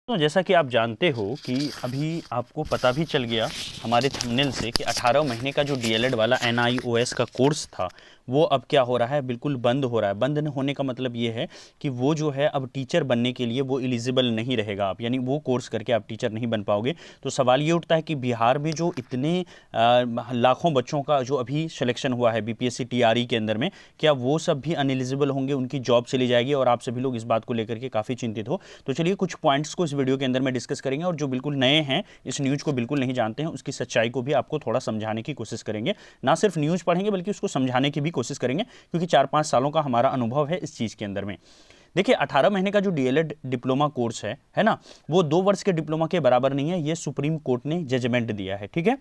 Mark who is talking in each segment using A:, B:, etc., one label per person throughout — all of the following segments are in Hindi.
A: तो जैसा कि आप जानते हो कि अभी आपको पता भी चल गया हमारे थंबनेल से कि 18 महीने का जो डीएलएड वाला एनआईओएस का कोर्स था वो अब क्या हो रहा है, बिल्कुल बंद हो रहा है। बंद होने का मतलब ये है कि वो जो है अब टीचर बनने के लिए वो एलिजिबल नहीं रहेगा आप, यानी वो कोर्स करके आप टीचर नहीं बन पाओगे। तो सवाल ये उठता है कि बिहार में जो इतने लाखों बच्चों का जो अभी सिलेक्शन हुआ है बीपीएससी टीआरई के अंदर में, क्या वो सब भी अनएलिजिबल होंगे, उनकी जॉब चली जाएगी? और आप सभी लोग इस बात को लेकर के काफ़ी चिंतित हो। तो चलिए कुछ पॉइंट्स को इस वीडियो के अंदर में डिस्कस करेंगे, और जो बिल्कुल नए हैं, इस न्यूज़ को बिल्कुल नहीं जानते हैं, उसकी सच्चाई को भी आपको थोड़ा समझाने की कोशिश करेंगे। ना सिर्फ न्यूज़ पढ़ेंगे बल्कि उसको समझाने की भी कोशिश करेंगे, क्योंकि 4-5 सालों का हमारा अनुभव है इस चीज़ के अंदर में। देखिए 18 महीने का जो डीएलएड डिप्लोमा कोर्स है ना, वो 2 वर्ष के डिप्लोमा के बराबर नहीं है। ये सुप्रीम कोर्ट ने जजमेंट दिया है, ठीक है।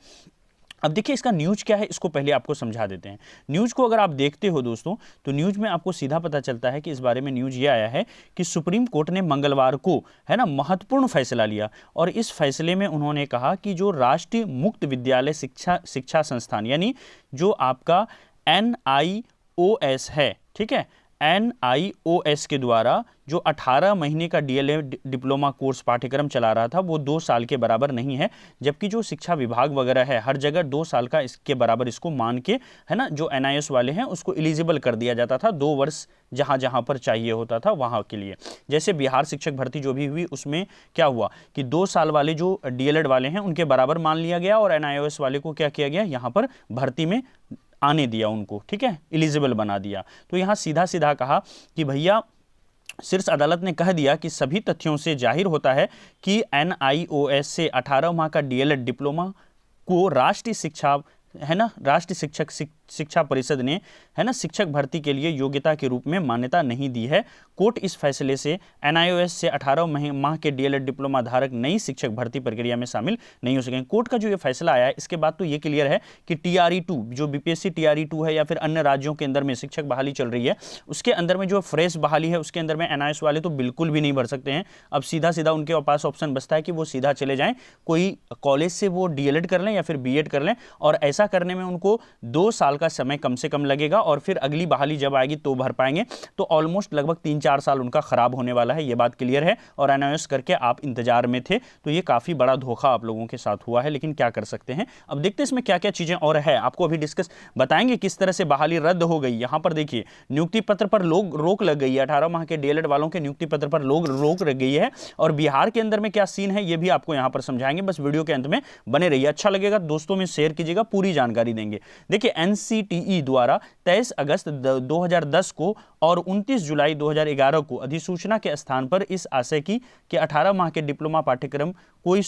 A: अब देखिए इसका न्यूज क्या है, इसको पहले आपको समझा देते हैं। न्यूज को अगर आप देखते हो दोस्तों, तो न्यूज में आपको सीधा पता चलता है कि इस बारे में न्यूज ये आया है कि सुप्रीम कोर्ट ने मंगलवार को, है ना, महत्वपूर्ण फैसला लिया। और इस फैसले में उन्होंने कहा कि जो राष्ट्रीय मुक्त विद्यालय शिक्षा संस्थान, यानी जो आपका एनआईओएस है, ठीक है, एनआईओएस के द्वारा जो 18 महीने का डीएलएड डिप्लोमा कोर्स पाठ्यक्रम चला रहा था वो 2 साल के बराबर नहीं है। जबकि जो शिक्षा विभाग वगैरह है हर जगह 2 साल का इसके बराबर इसको मान के, है ना, जो एनआईओएस वाले हैं उसको एलिजिबल कर दिया जाता था। 2 वर्ष जहां जहां पर चाहिए होता था वहां के लिए। जैसे बिहार शिक्षक भर्ती जो भी हुई उसमें क्या हुआ कि 2 साल वाले जो डीएलएड वाले हैं उनके बराबर मान लिया गया, और एनआईओएस वाले को क्या किया गया, यहां पर भर्ती में आने दिया उनको, ठीक है, एलिजिबल बना दिया। तो यहां सीधा सीधा कहा कि भैया, शीर्ष अदालत ने कह दिया कि सभी तथ्यों से जाहिर होता है कि एनआईओएस से 18 माह का डीएलएड डिप्लोमा को राष्ट्रीय शिक्षा, है ना, राष्ट्रीय शिक्षा परिषद ने, है ना, शिक्षक भर्ती के लिए योग्यता के रूप में मान्यता नहीं दी है। कोर्ट इस फैसले से एनआईओएस से 18 माह के डीएलएड डिप्लोमा धारक नई शिक्षक भर्ती प्रक्रिया में शामिल नहीं हो सकेंगे। कोर्ट का जो ये फैसला आया है इसके बाद तो ये क्लियर है कि टीआरई 2 जो बीपीएससी टीआरई 2 है या फिर अन्य राज्यों के अंदर में शिक्षक बहाली चल रही है, उसके अंदर में जो फ्रेश बहाली है उसके अंदर में एनआईओएस वाले तो बिल्कुल भी नहीं भर सकते हैं। अब सीधा सीधा उनके पास ऑप्शन बचता है कि वो सीधा चले जाएं, कोई कॉलेज से वो डीएलएड कर लें या फिर बीएड कर लें, और ऐसा करने में उनको 2 साल का समय कम से कम लगेगा, और फिर अगली बहाली जब आएगी तो भर पाएंगे। तो ऑलमोस्ट लगभग 3-4 साल उनका खराब होने वाला है, ये बात क्लियर है। और एनआईओएस करके आप इंतजार में थे, तो ये काफी बड़ा धोखा आप लोगों के साथ हुआ है, लेकिन क्या कर सकते हैं। अब देखते हैं इसमें क्या क्या चीजें और है, आपको अभी डिस्कस बताएंगे किस तरह से बहाली रद्द हो गई। यहां पर देखिए नियुक्ति पत्र पर रोक लग गई है, 18 माह के डीएलएड वालों के नियुक्ति पत्र पर रोक लग गई है। और बिहार के अंदर में क्या सीन है ये भी आपको यहां पर समझाएंगे, बस वीडियो के अंत में बने रहिए। अच्छा लगेगा दोस्तों में शेयर कीजिएगा, पूरी जानकारी देंगे। देखिए एनसीटीई द्वारा 23 अगस्त 2010 को और 29 जुलाई 2011 को अधिसूचना के स्थान पर इस आशय की कि 18 माह के डिप्लोमा पाठ्यक्रम कोई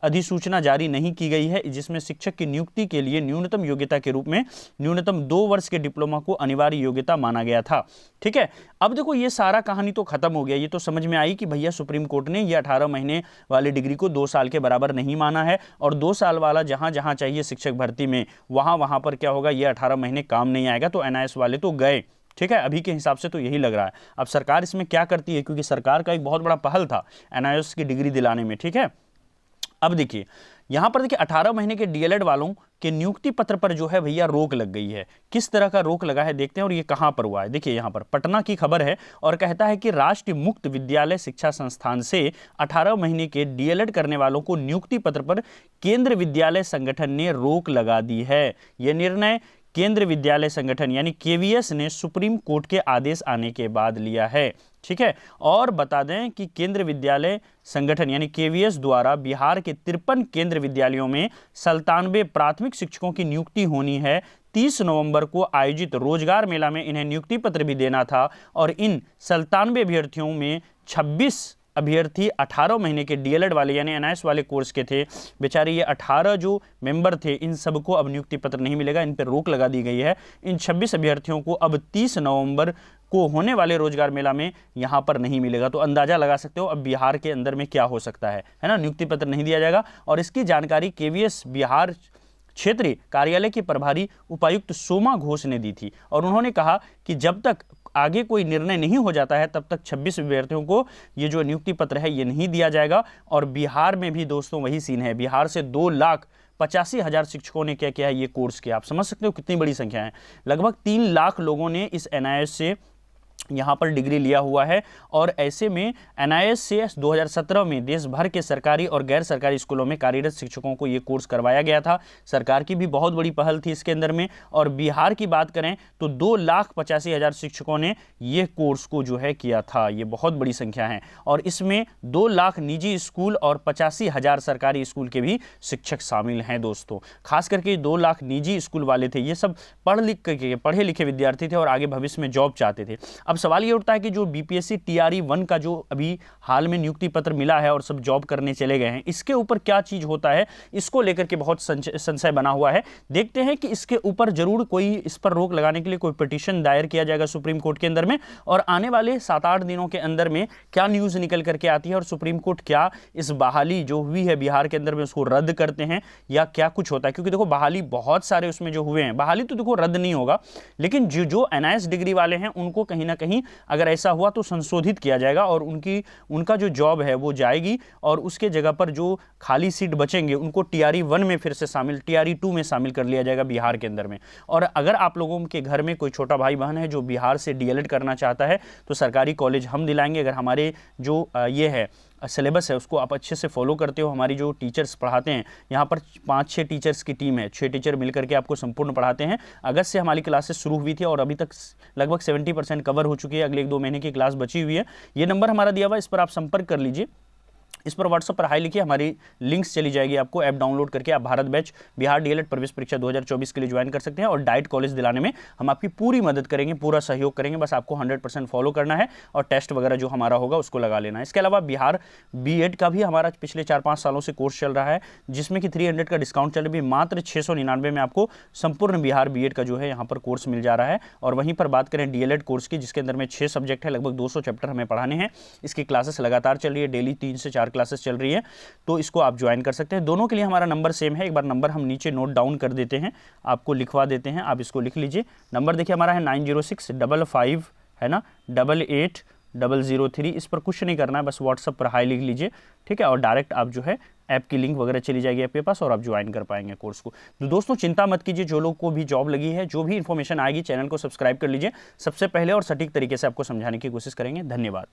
A: अधिसूचना जारी नहीं की गई है, जिसमें शिक्षक की नियुक्ति के लिए न्यूनतम योग्यता के रूप में न्यूनतम 2 वर्ष के डिप्लोमा को अनिवार्य योग्यता माना गया था, ठीक है। अब देखो ये सारा कहानी तो खत्म हो गया, ये तो समझ में आई कि भैया सुप्रीम कोर्ट ने ये 18 महीने वाली डिग्री को 2 साल के बराबर नहीं माना है, और 2 साल वाला जहां जहां चाहिए शिक्षक भर्ती में वहां पर क्या होगा, ये 18 महीने काम नहीं आएगा। तो एनआईओएस वाले तो गए, ठीक है, अभी के हिसाब से तो यही लग रहा है। अब सरकार इसमें क्या करती है, क्योंकि सरकार का एक बहुत बड़ा पहल था एनआईओएस की डिग्री दिलाने में, ठीक है। अब देखिए यहां पर देखिए 18 महीने के डीएलएड वालों के नियुक्ति पत्र पर जो है भैया रोक लग गई है। किस तरह का रोक लगा है देखते हैं, और ये कहां पर हुआ है। देखिए यहां पर पटना की खबर है, और कहता है कि राष्ट्रीय मुक्त विद्यालय शिक्षा संस्थान से 18 महीने के डीएलएड करने वालों को नियुक्ति पत्र पर केंद्र विद्यालय संगठन ने रोक लगा दी है। यह निर्णय केंद्र विद्यालय संगठन यानी केवीएस ने सुप्रीम कोर्ट के आदेश आने के बाद लिया है, ठीक है। और बता दें कि केंद्र विद्यालय संगठन यानी केवीएस द्वारा बिहार के 53 केंद्र विद्यालयों में 97 प्राथमिक शिक्षकों की नियुक्ति होनी है। 30 नवंबर को आयोजित रोजगार मेला में इन्हें नियुक्ति पत्र भी देना था, और इन 97 अभ्यर्थियों में 26 अभ्यर्थी 18 महीने के डीएलएड वाले यानी एनआईओएस वाले कोर्स के थे। बेचारे ये 18 जो मेंबर थे, इन सबको अब नियुक्ति पत्र नहीं मिलेगा, इन पर रोक लगा दी गई है। इन 26 अभ्यर्थियों को अब 30 नवंबर को होने वाले रोजगार मेला में यहां पर नहीं मिलेगा। तो अंदाजा लगा सकते हो अब बिहार के अंदर में क्या हो सकता है ना, नियुक्ति पत्र नहीं दिया जाएगा। और इसकी जानकारी केवीएस बिहार क्षेत्रीय कार्यालय के प्रभारी उपायुक्त सोमा घोष ने दी थी, और उन्होंने कहा कि जब तक आगे कोई निर्णय नहीं हो जाता है तब तक 26 विद्यार्थियों को ये जो नियुक्ति पत्र है ये नहीं दिया जाएगा। और बिहार में भी दोस्तों वही सीन है, बिहार से 2,85,000 शिक्षकों ने क्या किया है, ये कोर्स किया। आप समझ सकते हो कितनी बड़ी संख्या है। लगभग 3 लाख लोगों ने इस एनआईओएस से यहाँ पर डिग्री लिया हुआ है। और ऐसे में एनआईएस से 2017 में देश भर के सरकारी और गैर सरकारी स्कूलों में कार्यरत शिक्षकों को ये कोर्स करवाया गया था। सरकार की भी बहुत बड़ी पहल थी इसके अंदर में। और बिहार की बात करें तो 2,85,000 शिक्षकों ने ये कोर्स को जो है किया था। ये बहुत बड़ी संख्या है। और इसमें 2 लाख निजी स्कूल और 85,000 सरकारी स्कूल के भी शिक्षक शामिल हैं दोस्तों। खास करके 2 लाख निजी स्कूल वाले थे, ये सब पढ़े लिखे विद्यार्थी थे और आगे भविष्य में जॉब चाहते थे। अब सवाल ये उठता है कि जो बीपीएससी टीआरई 1 का जो अभी हाल में नियुक्ति पत्र मिला है और सब जॉब करने चले गए हैं, इसके ऊपर क्या चीज होता है, इसको लेकर के बहुत संशय बना हुआ है। देखते हैं कि इसके ऊपर जरूर कोई इस पर रोक लगाने के लिए कोई पिटीशन दायर किया जाएगा सुप्रीम कोर्ट के अंदर में, और आने वाले 7-8 दिनों के अंदर में क्या न्यूज निकल करके आती है और सुप्रीम कोर्ट क्या इस बहाली जो हुई है बिहार के अंदर में उसको रद्द करते हैं या क्या कुछ होता है। क्योंकि देखो बहाली बहुत सारे उसमें जो हुए हैं, बहाली तो देखो रद्द नहीं होगा, लेकिन जो एनआईएस डिग्री वाले हैं उनको कहीं ना कहीं अगर ऐसा हुआ तो संशोधित किया जाएगा और उनका जो जॉब है वो जाएगी और उसके जगह पर जो खाली सीट बचेंगे उनको टीआरई 1 में फिर से टीआरई 2 में शामिल कर लिया जाएगा बिहार के अंदर में। और अगर आप लोगों के घर में कोई छोटा भाई बहन है जो बिहार से डीएलएड करना चाहता है तो सरकारी कॉलेज हम दिलाएंगे। अगर हमारे जो ये है सिलेबस है उसको आप अच्छे से फॉलो करते हो, हमारी जो टीचर्स पढ़ाते हैं यहाँ पर 5-6 टीचर्स की टीम है, 6 टीचर मिलकर के आपको संपूर्ण पढ़ाते हैं। अगस्त से हमारी क्लासेस शुरू हुई थी और अभी तक लगभग 70% कवर हो चुकी है, अगले 1-2 महीने की क्लास बची हुई है। ये नंबर हमारा दिया हुआ है, इस पर आप संपर्क कर लीजिए। इस पर व्हाट्सएप पर हाई लिखिए, हमारी लिंक्स चली जाएगी आपको। ऐप डाउनलोड करके आप भारत बैच बिहार डीएलएड प्रवेश परीक्षा 2024 के लिए ज्वाइन कर सकते हैं और डाइट कॉलेज दिलाने में हम आपकी पूरी मदद करेंगे, पूरा सहयोग करेंगे। बस आपको 100% फॉलो करना है और टेस्ट वगैरह जो हमारा होगा उसको लगा लेना है। इसके अलावा बिहार बीएड का भी हमारा पिछले 4-5 सालों से कोर्स चल रहा है जिसमें कि 300 का डिस्काउंट चल रही है। मात्र 699 में आपको संपूर्ण बिहार बीएड का जो है यहाँ पर कोर्स मिल जा रहा है। और वहीं पर बात करें डीएलएड कोर्स की जिसके अंदर में 6 सब्जेक्ट है, लगभग 200 चैप्टर हमें पढ़ाने हैं। इसकी क्लासेस लगातार चल रही है, डेली 3 से 4 क्लासेस चल रही है, तो इसको आप ज्वाइन कर सकते हैं। दोनों के लिए हमारा नंबर सेम है, एक बार नंबर हम नीचे नोट डाउन कर देते हैं, आपको लिखवा देते हैं, आप इसको लिख लीजिए। नंबर देखिए हमारा है 906555 है ना 88003। इस पर कुछ नहीं करना है, बस व्हाट्सएप पर हाई लिख लीजिए, ठीक है। और डायरेक्ट आप जो है ऐप की लिंक वगैरह चली जाएगी आपके पास और आप ज्वाइन कर पाएंगे कोर्स को। तो दोस्तों चिंता मत कीजिए, जो लोग को भी जॉब लगी है, जो भी इन्फॉर्मेशन आएगी चैनल को सब्सक्राइब कर लीजिए, सबसे पहले और सटीक तरीके से आपको समझाने की कोशिश करेंगे। धन्यवाद।